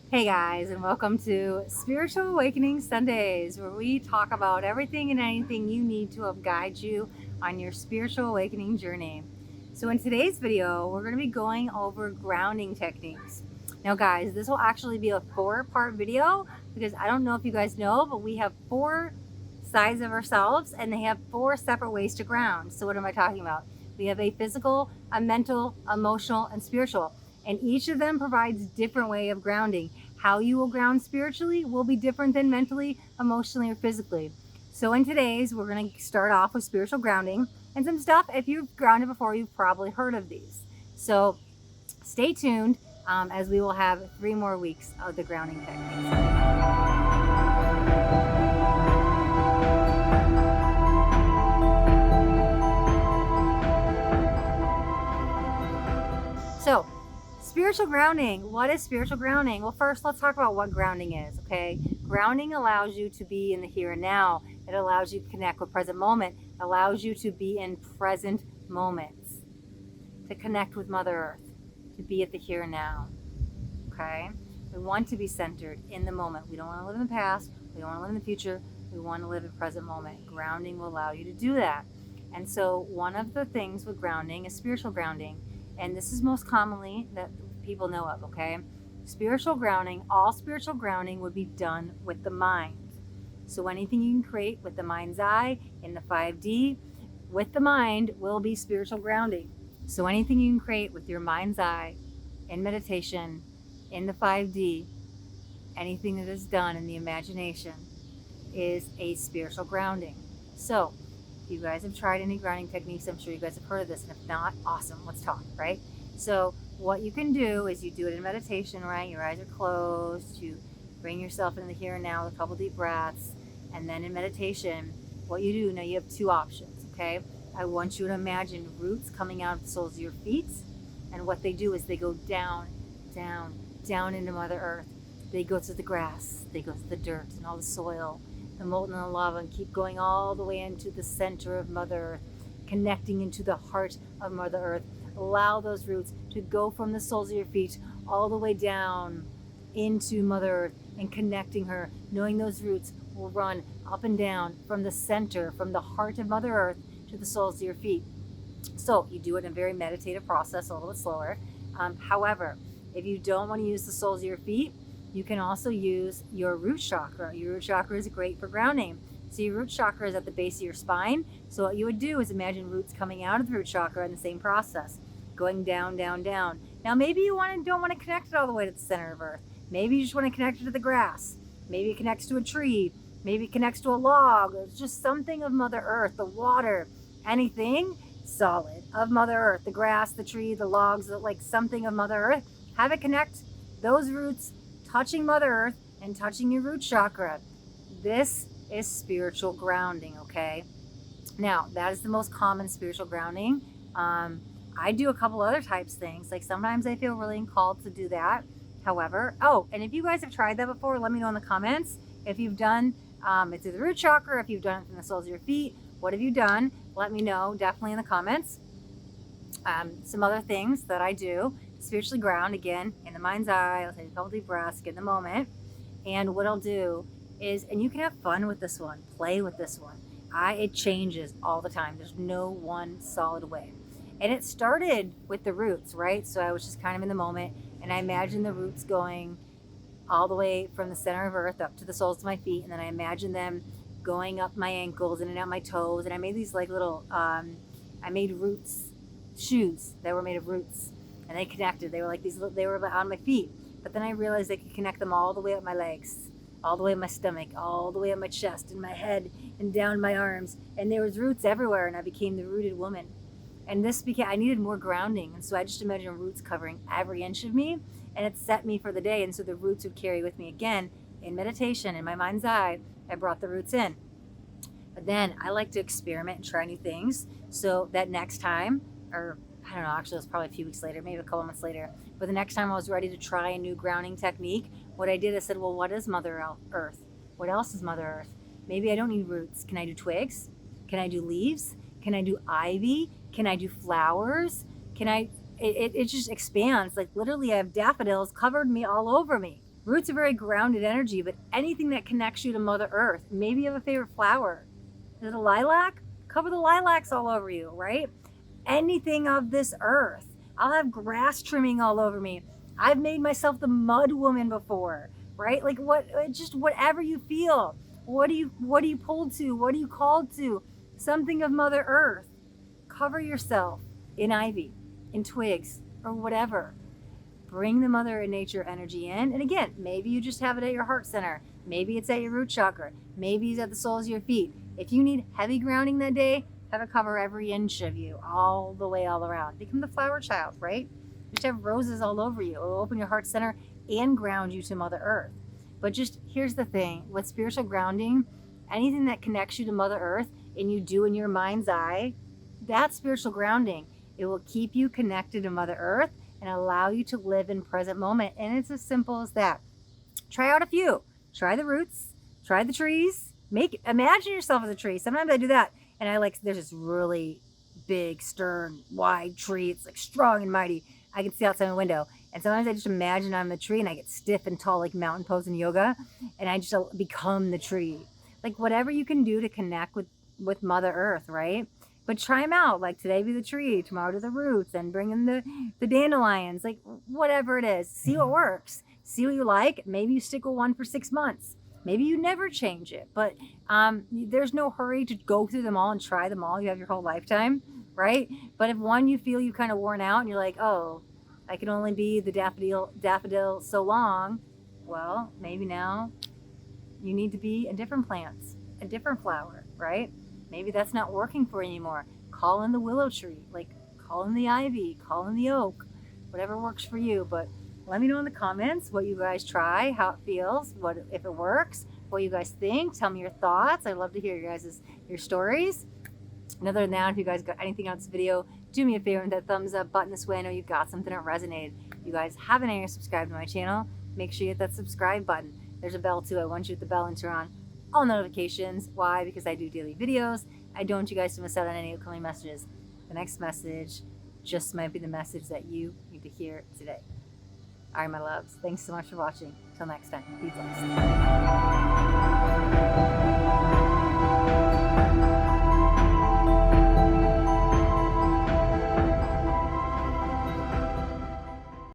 Hey guys, and welcome to Spiritual Awakening Sundays, where we talk about everything and anything you need to help guide you on your spiritual awakening journey. So, in today's video, we're going to be going over grounding techniques. Now, guys, this will actually be a 4-part video because I don't know if you guys know, but we have 4 sides of ourselves and they have 4 separate ways to ground. So, what am I talking about? We have a physical, a mental, emotional, and spiritual. And each of them provides different way of grounding. How you will ground spiritually will be different than mentally, emotionally, or physically. So in today's, we're going to start off with spiritual grounding and some stuff. If you've grounded before, you've probably heard of these. So stay tuned as we will have 3 more weeks of the grounding techniques. So, spiritual grounding. What is spiritual grounding? Well, first, let's talk about what grounding is, okay? Grounding allows you to be in the here and now. It allows you to connect with present moment. It allows you to be in present moments, to connect with Mother Earth, to be at the here and now, okay? We want to be centered in the moment. We don't want to live in the past. We don't want to live in the future. We want to live in present moment. Grounding will allow you to do that. And so one of the things with grounding is spiritual grounding. And this is most commonly that people know of, okay? Spiritual grounding, all spiritual grounding would be done with the mind. So anything you can create with the mind's eye in the 5D with the mind will be spiritual grounding. So anything you can create with your mind's eye in meditation in the 5D, anything that is done in the imagination is a spiritual grounding. So if you guys have tried any grounding techniques, I'm sure you guys have heard of this, and if not, awesome, let's talk, right? So what you can do is you do it in meditation, right? Your eyes are closed, you bring yourself into the here and now with a couple deep breaths, and then in meditation, what you do, now you have 2 options, okay? I want you to imagine roots coming out of the soles of your feet, and what they do is they go down, down, down into Mother Earth. They go to the grass, they go to the dirt and all the soil, the molten and the lava, and keep going all the way into the center of Mother Earth, connecting into the heart of Mother Earth. Allow those roots to go from the soles of your feet all the way down into Mother Earth and connecting her, knowing those roots will run up and down from the center, from the heart of Mother Earth to the soles of your feet. So you do it in a very meditative process, a little bit slower. However, if you don't want to use the soles of your feet, you can also use your root chakra. Your root chakra is great for grounding. So your root chakra is at the base of your spine. So what you would do is imagine roots coming out of the root chakra in the same process, going down, down, down. Now maybe you don't want to connect it all the way to the center of Earth. Maybe you just want to connect it to the grass. Maybe it connects to a tree. Maybe it connects to a log. It's just something of Mother Earth, the water, anything solid of Mother Earth, the grass, the tree, the logs, like something of Mother Earth. Have it connect those roots touching Mother Earth and touching your root chakra. This is spiritual grounding, okay? Now, that is the most common spiritual grounding. I do a couple other types of things. Like sometimes I feel really called to do that. However, and if you guys have tried that before, let me know in the comments. If you've done it through the root chakra, if you've done it from the soles of your feet, what have you done? Let me know definitely in the comments. Some other things that I do, spiritually ground, again, in the mind's eye. I'll take a couple deep breaths, get in the moment. And what I'll do is, and you can have fun with this one, play with this one. It changes all the time. There's no one solid way. And it started with the roots, right? So I was just kind of in the moment, and I imagined the roots going all the way from the center of Earth up to the soles of my feet. And then I imagined them going up my ankles and out my toes. And I made these like little, I made roots, shoes that were made of roots. And they connected. They were like these, they were on my feet. But then I realized I could connect them all the way up my legs, all the way up my stomach, all the way up my chest and my head and down my arms. And there was roots everywhere, and I became the rooted woman. And I needed more grounding. And so I just imagined roots covering every inch of me, and it set me for the day. And so the roots would carry with me again in meditation, in my mind's eye. I brought the roots in. But then I like to experiment and try new things. So that next time, or I don't know, actually it was probably a few weeks later, maybe a couple months later, but the next time I was ready to try a new grounding technique, what I did, I said, well, what is Mother Earth? What else is Mother Earth? Maybe I don't need roots. Can I do twigs? Can I do leaves? Can I do ivy? Can I do flowers? It just expands. Like literally I have daffodils covered me all over me. Roots are very grounded energy, but anything that connects you to Mother Earth. Maybe you have a favorite flower. Is it a lilac? Cover the lilacs all over you, right? Anything of this earth. I'll have grass trimming all over me. I've made myself the mud woman before, right? Like just whatever you feel. What are you pulled to? What are you called to? Something of Mother Earth. Cover yourself in ivy, in twigs, or whatever. Bring the Mother Nature energy in. And again, maybe you just have it at your heart center. Maybe it's at your root chakra. Maybe it's at the soles of your feet. If you need heavy grounding that day, have it cover every inch of you, all the way, all around. Become the flower child, right? Just have roses all over you. It'll open your heart center and ground you to Mother Earth. But just here's the thing, with spiritual grounding, anything that connects you to Mother Earth and you do in your mind's eye, that's spiritual grounding. It will keep you connected to Mother Earth and allow you to live in present moment. And it's as simple as that. Try out a few. Try the roots, try the trees, imagine yourself as a tree. Sometimes I do that. And there's this really big, stern, wide tree. It's like strong and mighty. I can see outside my window. And sometimes I just imagine I'm the tree and I get stiff and tall like mountain pose in yoga. And I just become the tree. Like whatever you can do to connect with Mother Earth, right? But try them out. Like today be the tree, tomorrow do the roots, and bring in the dandelions. Like whatever it is. See what works. See what you like. Maybe you stick with one for 6 months. Maybe you never change it, but there's no hurry to go through them all and try them all. You have your whole lifetime, right? But if one you feel you kind of worn out and you're like, oh, I can only be the daffodil so long, well, maybe now you need to be a different plant, a different flower, right? Maybe that's not working for you anymore. Call in the willow tree, like call in the ivy, call in the oak, whatever works for you. But let me know in the comments what you guys try, how it feels, if it works, what you guys think. Tell me your thoughts. I'd love to hear your stories. And other than that, if you guys got anything on this video, do me a favor and that thumbs up button this way. I know you got something that resonated. You guys haven't already subscribed to my channel, make sure you hit that subscribe button. There's a bell too. I want you to hit the bell and turn on all notifications. Why? Because I do daily videos. I don't want you guys to miss out on any upcoming messages. The next message just might be the message that you need to hear today. All right, my loves. Thanks so much for watching. Till next time. Be blessed.